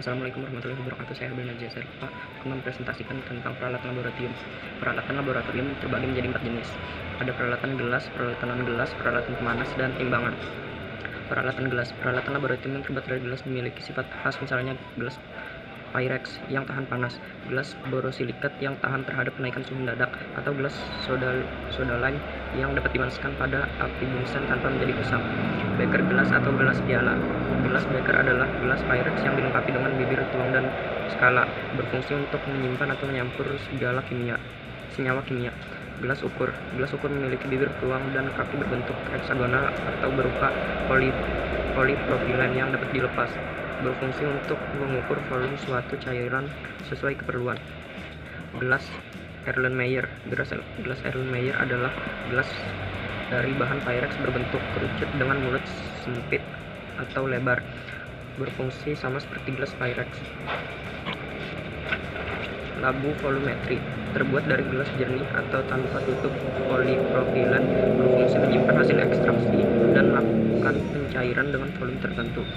Assalamualaikum warahmatullahi wabarakatuh. Saya Abdul Najjar. Saya akan mempresentasikan tentang peralatan laboratorium. Peralatan laboratorium terbagi menjadi 4 jenis. Ada peralatan gelas, peralatan non-gelas, peralatan pemanas, dan timbangan. Peralatan gelas. Peralatan laboratorium yang terbuat dari gelas memiliki sifat khas, misalnya gelas Pyrex yang tahan panas, gelas borosilikat yang tahan terhadap kenaikan suhu mendadak, atau gelas soda lime yang dapat dipanaskan pada api bunsen tanpa menjadi kusam. Beker gelas atau gelas piala. Gelas beker adalah gelas Pyrex yang dilengkapi dengan bibir tuang dan skala, berfungsi untuk menyimpan atau menyampur senyawa kimia. Gelas ukur. Gelas ukur memiliki bibir tuang dan kaki berbentuk heksagonal atau berupa polipropilen yang dapat dilepas, berfungsi untuk mengukur volume suatu cairan sesuai keperluan. Gelas Erlenmeyer. Gelas Erlenmeyer adalah gelas dari bahan Pyrex berbentuk kerucut dengan mulut sempit atau lebar, berfungsi sama seperti gelas Pyrex. Labu volumetri. Terbuat dari gelas jernih atau tanpa tutup polipropilen, berfungsi menyimpan hasil ekstraksi dan melakukan pencairan dengan volume tertentu.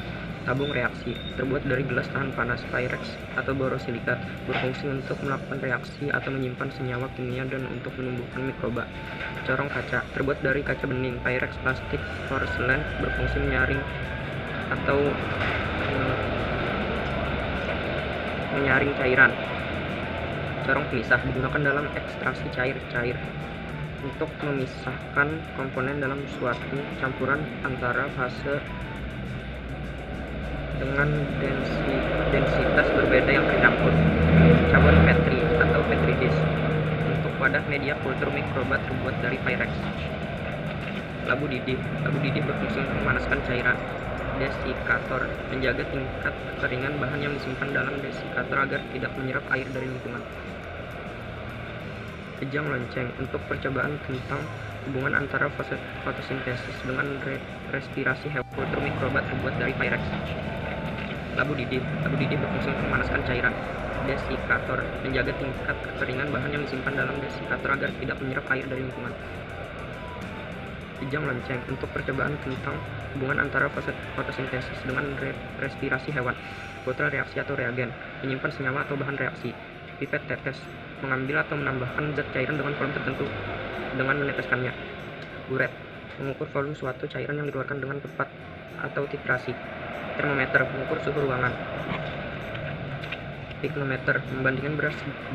Tabung reaksi. Terbuat dari gelas tahan panas Pyrex atau borosilikat, berfungsi untuk melakukan reaksi atau menyimpan senyawa kimia dan untuk menumbuhkan mikroba. Corong kaca. Terbuat dari kaca bening Pyrex, plastik, porselen, berfungsi menyaring atau menyaring cairan. Corong pemisah. Digunakan dalam ekstraksi cair-cair untuk memisahkan komponen dalam suatu campuran antara fase dengan densitas berbeda yang tercampur. Cabang Petri atau Petri dish untuk wadah media kultur mikroba terbuat dari Pyrex. Labu didih. Labu didih berfungsi untuk memanaskan cairan. Desikator. Menjaga tingkat kekeringan bahan yang disimpan dalam desikator agar tidak menyerap air dari lingkungan. Kejang lonceng untuk percobaan tentang hubungan antara fotosintesis dengan respirasi hewan. Kultur mikroba terbuat dari Pyrex. Labu didih. Labu didih berfungsi untuk memanaskan cairan. Desikator. Menjaga tingkat kekeringan bahan yang disimpan dalam desikator agar tidak menyerap air dari lingkungan. Kejang lonceng untuk percobaan tentang hubungan antara fotosintesis dengan respirasi hewan. Kultur reaksi atau reagen. Menyimpan senyawa atau bahan reaksi. Pipet tetes. Mengambil atau menambahkan zat cairan dengan volume tertentu dengan meneteskannya. Buret. Mengukur volume suatu cairan yang dikeluarkan dengan tepat atau titrasi. Termometer. Mengukur suhu ruangan. Pignometer. Membandingkan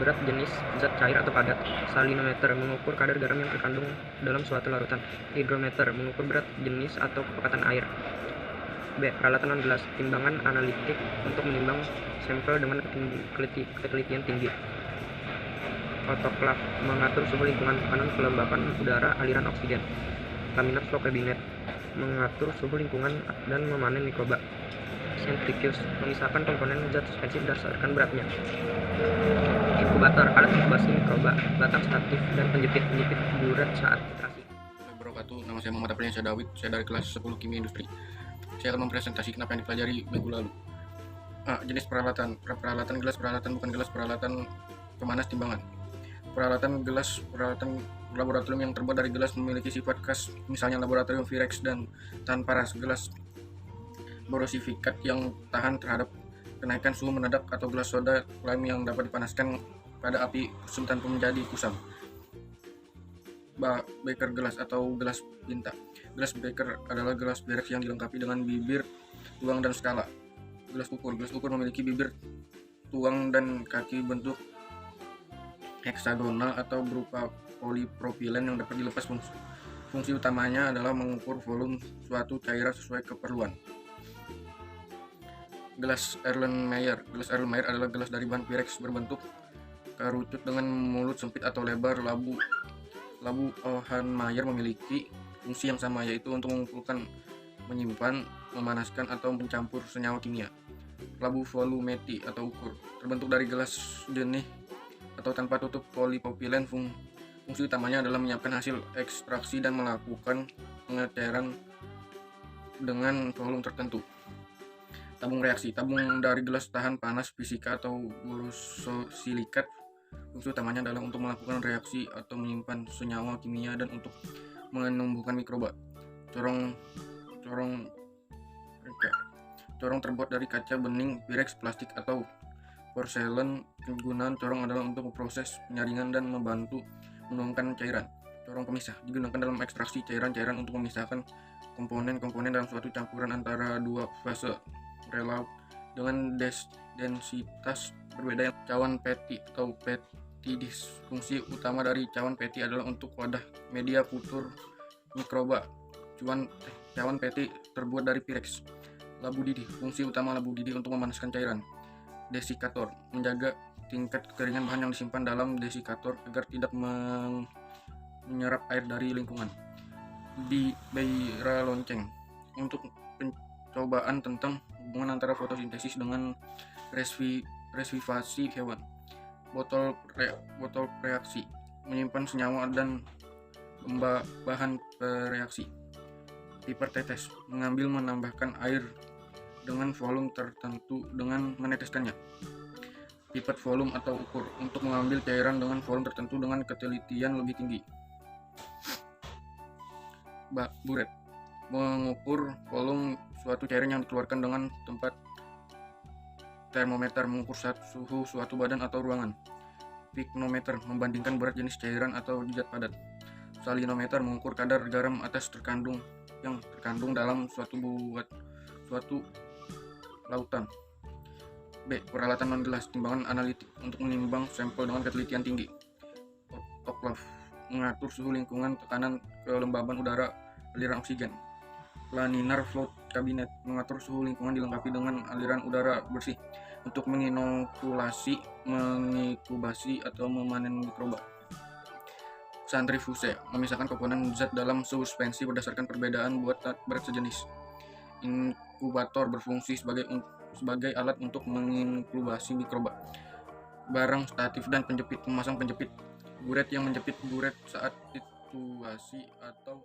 berat jenis zat cair atau padat. Salinometer. Mengukur kadar garam yang terkandung dalam suatu larutan. Hygrometer. Mengukur berat jenis atau kepekatan air. B. Peralatan non-gelas. Timbangan analitik untuk menimbang sampel dengan ketelitian tinggi. Autoklaf. Mengatur suhu lingkungan, tekanan, kelembapan udara, aliran oksigen. Laminat flow cabinet. Mengatur suhu lingkungan dan memanen mikroba. Centrifuge. Memisahkan komponen zat suspensi berdasarkan beratnya. Inkubator. Alat inkubasi mikroba, batang statif, dan penjepit buret saat titrasi. Nama saya Muhammad April Dawid. Saya dari kelas 10 Kimia Industri. Saya akan mempresentasikan apa yang dipelajari minggu lalu. Jenis peralatan. Peralatan gelas, peralatan bukan gelas, peralatan pemanas, timbangan. Peralatan gelas, peralatan laboratorium yang terbuat dari gelas memiliki sifat khas, misalnya laboratorium Pyrex dan tahan panas, gelas borosilikat yang tahan terhadap kenaikan suhu mendadak, atau gelas soda lime yang dapat dipanaskan pada api kusam tanpa menjadi kusam. Beker gelas atau gelas pinta. Gelas beker adalah gelas Pyrex yang dilengkapi dengan bibir tuang dan skala. Gelas ukur. Gelas ukur memiliki bibir tuang dan kaki bentuk heksagonal atau berupa polipropilen yang dapat dilepas. Fungsi utamanya adalah mengukur volume suatu cairan sesuai keperluan. Gelas Erlenmeyer. Gelas Erlenmeyer adalah gelas dari bahan Pyrex berbentuk kerucut dengan mulut sempit atau lebar. Labu Erlenmeyer memiliki fungsi yang sama, yaitu untuk mengumpulkan, menyimpan, memanaskan, atau mencampur senyawa kimia. Labu volumetri atau ukur. Terbentuk dari gelas jernih atau tanpa tutup polipropilen. Fungsi utamanya adalah menyiapkan hasil ekstraksi dan melakukan pengeceran dengan volume tertentu. Tabung reaksi. Tabung dari gelas tahan panas fisika atau borosilikat. Fungsi utamanya adalah untuk melakukan reaksi atau menyimpan senyawa kimia dan untuk menumbuhkan mikroba. Corong Corong terbuat dari kaca bening, Pyrex, plastik, atau porselen. Kegunaan corong adalah untuk memproses penyaringan dan membantu menuangkan cairan. Corong pemisah digunakan dalam ekstraksi cairan-cairan untuk memisahkan komponen-komponen dalam suatu campuran antara dua fase relaut dengan densitas berbeda. Cawan PETI atau PETI fungsi utama dari cawan PETI adalah untuk wadah media putur mikroba. Cawan PETI terbuat dari Pyrex. Labu didih, fungsi utama labu didih untuk memanaskan cairan. Desikator, menjaga tingkat kekeringan bahan yang disimpan dalam desikator agar tidak menyerap air dari lingkungan. Beira lonceng, untuk pencobaan tentang hubungan antara fotosintesis dengan resvivasi hewan. Botol reaksi, menyimpan senyawa dan bahan bereaksi. Piper tetes, menambahkan air dengan volume tertentu dengan meneteskannya. Pipet volume atau ukur, untuk mengambil cairan dengan volume tertentu dengan ketelitian lebih tinggi. Buret, mengukur volume suatu cairan yang dikeluarkan dengan tempat. Termometer, mengukur suhu suatu badan atau ruangan. Pyknometer, membandingkan berat jenis cairan atau zat padat. Salinometer, mengukur kadar garam yang terkandung dalam suatu lautan. B. Peralatan non gelas, timbangan analitik, untuk menimbang sampel dengan ketelitian tinggi. Autoklaf, mengatur suhu lingkungan, tekanan, kelembaban udara, aliran oksigen. Laminar flow cabinet, mengatur suhu lingkungan dilengkapi dengan aliran udara bersih untuk menginokulasi, mengikubasi, atau memanen mikroba. Centrifuge, memisahkan komponen zat dalam suspensi berdasarkan perbedaan berat sejenis. Inkubator, berfungsi sebagai alat untuk menginkubasi mikroba. Barang statif dan penjepit, memasang penjepit. Buret yang menjepit buret saat situasi atau